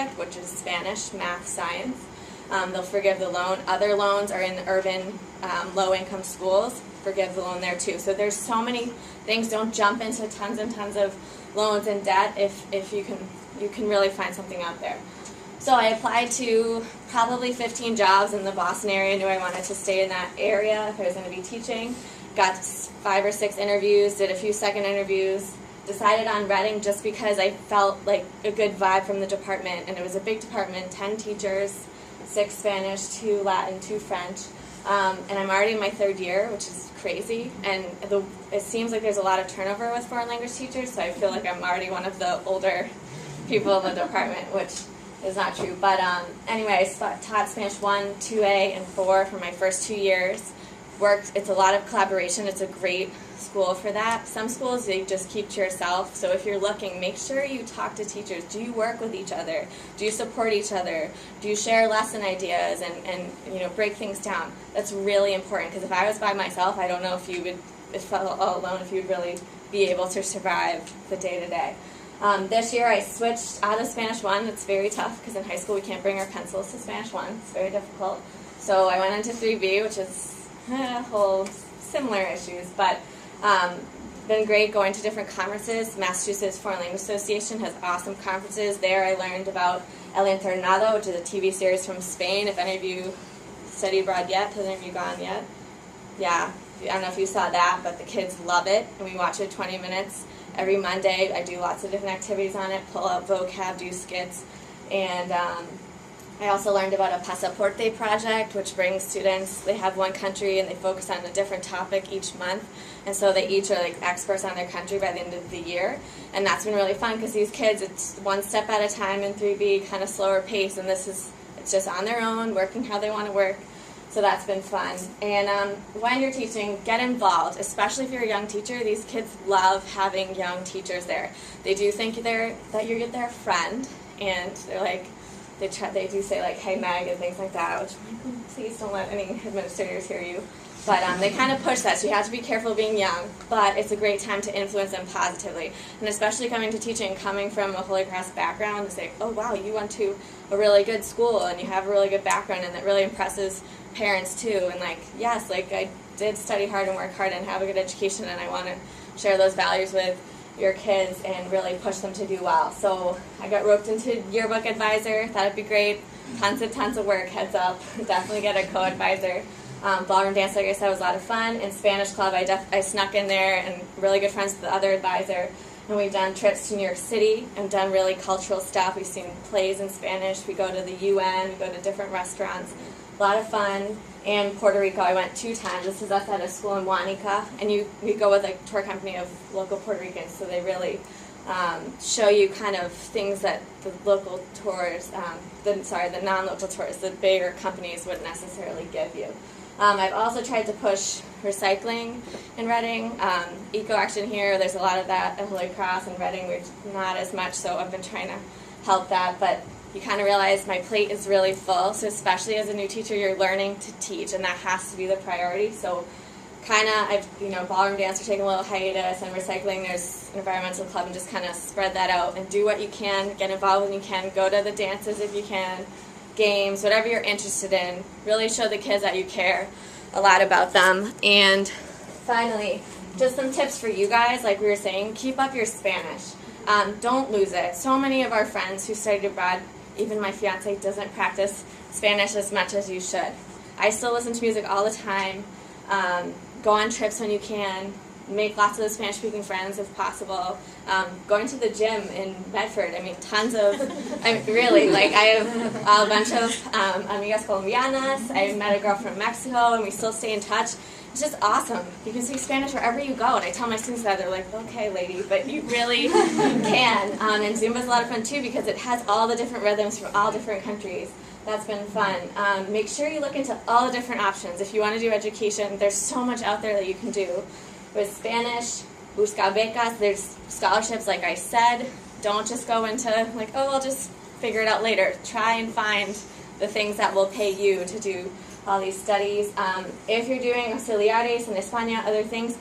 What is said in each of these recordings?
subject, which is Spanish, math, science. They'll forgive the loan. Other loans are in urban, low-income schools. Forgive the loan there too. So there's so many things. Don't jump into tons and tons of loans and debt if you can really find something out there. So I applied to probably 15 jobs in the Boston area. Knew I wanted to stay in that area if I was going to be teaching. Got 5 or 6 interviews, did a few second interviews, decided on Reading just because I felt like a good vibe from the department. And it was a big department, 10 teachers, 6 Spanish, 2 Latin, 2 French. And I'm already in my 3rd year, which is crazy. And it seems like there's a lot of turnover with foreign language teachers, so I feel like I'm already one of the older people in the department, which is not true. But anyway, I taught Spanish 1, 2A, and 4 for my first 2 years. It's a lot of collaboration. It's a great school for that. Some schools, they just keep to yourself. So if you're looking, make sure you talk to teachers. Do you work with each other? Do you support each other? Do you share lesson ideas and break things down? That's really important, because if I was by myself, I don't know if you would, if all alone, if you would really be able to survive the day-to-day. This year I switched out of Spanish 1. It's very tough because in high school we can't bring our pencils to Spanish 1. It's very difficult. So I went into 3B, which is a whole similar issues, but been great going to different conferences. Massachusetts Foreign Language Association has awesome conferences. There I learned about El Internado, which is a TV series from Spain. If any of you study abroad yet, has any of you gone yet? Yeah, I don't know if you saw that, but the kids love it, and we watch it 20 minutes every Monday. I do lots of different activities on it, pull out vocab, do skits, and I also learned about a Pasaporte project, which brings students, they have one country and they focus on a different topic each month, and so they each are like experts on their country by the end of the year, and that's been really fun because these kids, it's one step at a time in 3B, kind of slower pace, and it's just on their own, working how they want to work. So that's been fun. And when you're teaching, get involved, especially if you're a young teacher. These kids love having young teachers there. They do think that you're their friend, and they're like, they do say like, hey Meg, and things like that, which I'm like, please don't let any administrators hear you. But they kind of push that, so you have to be careful being young. But it's a great time to influence them positively. And especially coming to teaching, coming from a Holy Cross background, to say, oh wow, you went to a really good school and you have a really good background, and that really impresses parents too. And like, yes, like I did study hard and work hard and have a good education, and I want to share those values with your kids and really push them to do well. So I got roped into yearbook advisor. Thought it'd be great. Tons of work, heads up. Definitely get a co-advisor. Ballroom dance, like I said, was a lot of fun. In Spanish club, I snuck in there and really good friends with the other advisor. And we've done trips to New York City and done really cultural stuff. We've seen plays in Spanish. We go to the UN. We go to different restaurants. A lot of fun. And Puerto Rico, I went 2 times. This is us at a school in Guanica. And we go with a tour company of local Puerto Ricans, so they really show you kind of things that the local tours, the non-local tours, the bigger companies wouldn't necessarily give you. I've also tried to push recycling in Reading. Eco-action here, there's a lot of that at Holy Cross. In Reading, we're not as much, so I've been trying to help that. But you kind of realize my plate is really full, so especially as a new teacher, you're learning to teach, and that has to be the priority. So kind of, ballroom dance, we're taking a little hiatus, and recycling, there's an environmental club, and just kind of spread that out and do what you can, get involved when you can, go to the dances if you can, games, whatever you're interested in. Really show the kids that you care a lot about them. And finally, just some tips for you guys, like we were saying, keep up your Spanish. Don't lose it. So many of our friends who studied abroad, even my fiance, doesn't practice Spanish as much as you should. I still listen to music all the time. Go on trips when you can. Make lots of Spanish-speaking friends if possible. Going to the gym in Medford, really, like I have a bunch of amigas colombianas. I met a girl from Mexico, and we still stay in touch. It's just awesome. You can speak Spanish wherever you go, and I tell my students that. They're like, okay, lady, but you really can. And Zumba's a lot of fun too, because it has all the different rhythms from all different countries. That's been fun. Make sure you look into all the different options. If you want to do education, there's so much out there that you can do. With Spanish, busca becas, there's scholarships, like I said. Don't just go into, like, oh, I'll just figure it out later. Try and find the things that will pay you to do all these studies. If you're doing auxiliares in España, other things,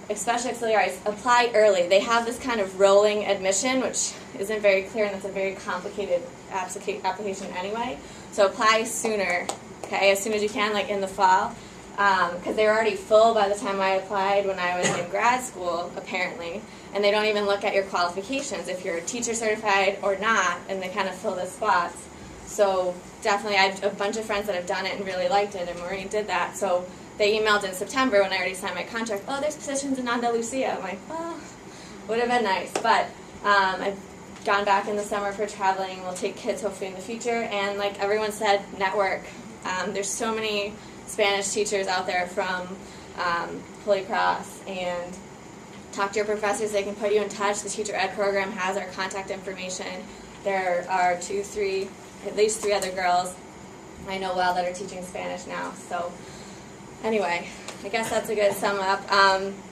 especially auxiliares, apply early. They have this kind of rolling admission, which isn't very clear, and it's a very complicated application anyway. So apply sooner, okay, as soon as you can, like in the fall, because they were already full by the time I applied when I was in grad school, apparently, and they don't even look at your qualifications if you're teacher certified or not, and they kind of fill the spots. So definitely, I have a bunch of friends that have done it and really liked it, and Maureen did that. So they emailed in September when I already signed my contract, oh, there's positions in Andalusia. I'm like, oh, would have been nice. But I've gone back in the summer for traveling. We'll take kids hopefully in the future. And like everyone said, network. There's so many Spanish teachers out there from Holy Cross, and talk to your professors. They can put you in touch. The teacher ed program has our contact information. There are at least three other girls I know well that are teaching Spanish now. So anyway, I guess that's a good sum up.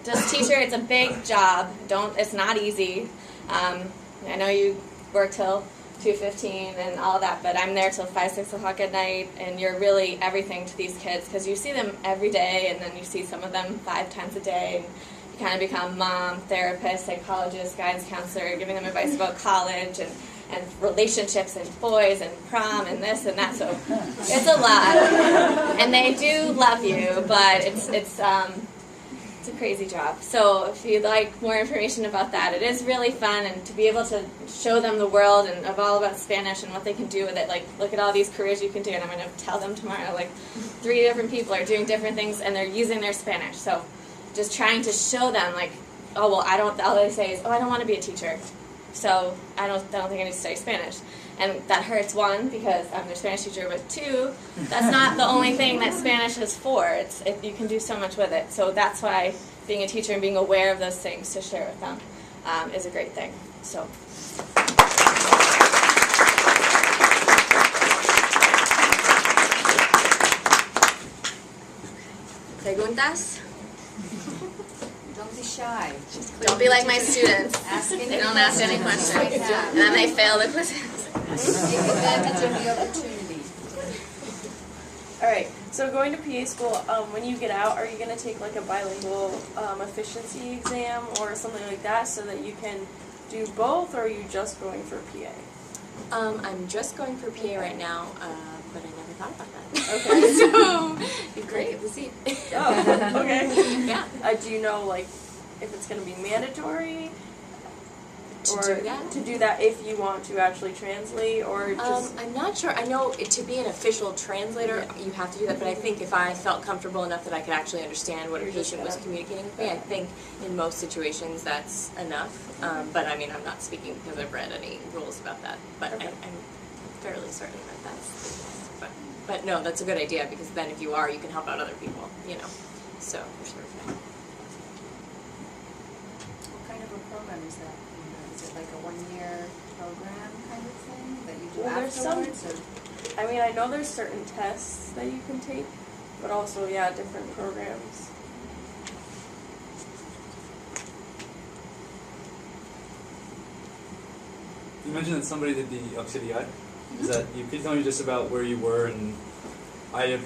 Just teacher, it's a big job. It's not easy. I know you work till 2:15 and all that, but I'm there till 5, 6 o'clock at night, and you're really everything to these kids because you see them every day, and then you see some of them 5 times a day, and you kind of become mom, therapist, psychologist, guidance counselor, giving them advice about college and relationships and boys and prom and this and that. So it's a lot, and they do love you, but it's a crazy job. So if you'd like more information about that, it is really fun, and to be able to show them the world and of all about Spanish and what they can do with it. Like, look at all these careers you can do, and I'm going to tell them tomorrow, like 3 different people are doing different things and they're using their Spanish. So just trying to show them, like, oh, well, all they say is, oh, I don't want to be a teacher, so I don't think I need to study Spanish. And that hurts, one, because I'm their Spanish teacher, but two, that's not the only thing that Spanish is for. You can do so much with it. So that's why being a teacher and being aware of those things to share with them is a great thing. So. Preguntas? Don't be shy. Don't be like my students. They don't ask any questions, and then they fail the quizzes. Take advantage of the opportunity. All right. So going to PA school, when you get out, are you going to take like a bilingual efficiency exam or something like that so that you can do both, or are you just going for PA? I'm just going for PA right now, but I never thought about that. Okay. So, it'd be great to see. Oh, okay. Yeah. Do you know like if it's going to be mandatory? To do that if you want to actually translate, or just I'm not sure. I know to be an official translator, you have to do that, but I think if I felt comfortable enough that I could actually understand what a patient was communicating with me, I think in most situations that's enough. But I mean, I'm not speaking because I've read any rules about that, but okay. I'm fairly certain that that's the case. But no, that's a good idea, because then if you are, you can help out other people, you know. So, for sure. What kind of a program is that? Is it like a 1-year program kind of thing that you do afterwards? I mean, I know there's certain tests that you can take, but also, yeah, different programs. You mentioned that somebody did the auxiliar. Is that, you could tell me just about where you were, and a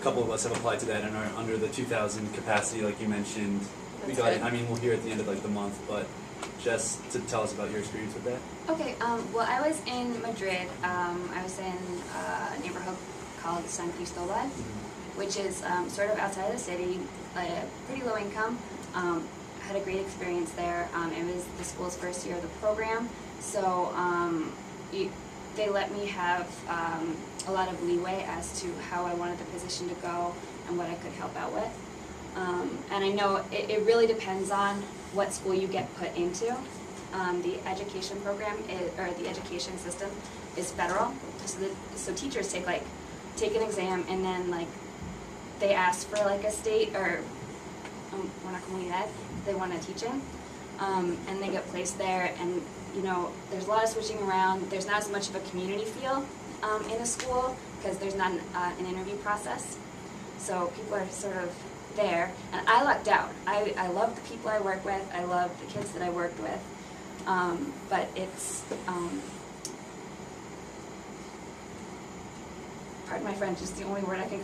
couple of us have applied to that and are under the 2,000 capacity, like you mentioned. We got it. I mean, we'll hear at the end of like the month, but just to tell us about your experience with that. Okay, well, I was in Madrid. I was in a neighborhood called San Cristobal, which is sort of outside the city, pretty low income. Had a great experience there. It was the school's first year of the program, so they let me have a lot of leeway as to how I wanted the position to go and what I could help out with. And I know it really depends on what school you get put into. The education program or the education system is federal, so teachers take an exam, and then they ask for a state or una comunidad they want to teach in, and they get placed there. And there's a lot of switching around. There's not as much of a community feel in a school because there's not an interview process. So people are sort of there, and I lucked out. I love the people I work with. I love the kids that I worked with. But it's, pardon my French, is the only word I can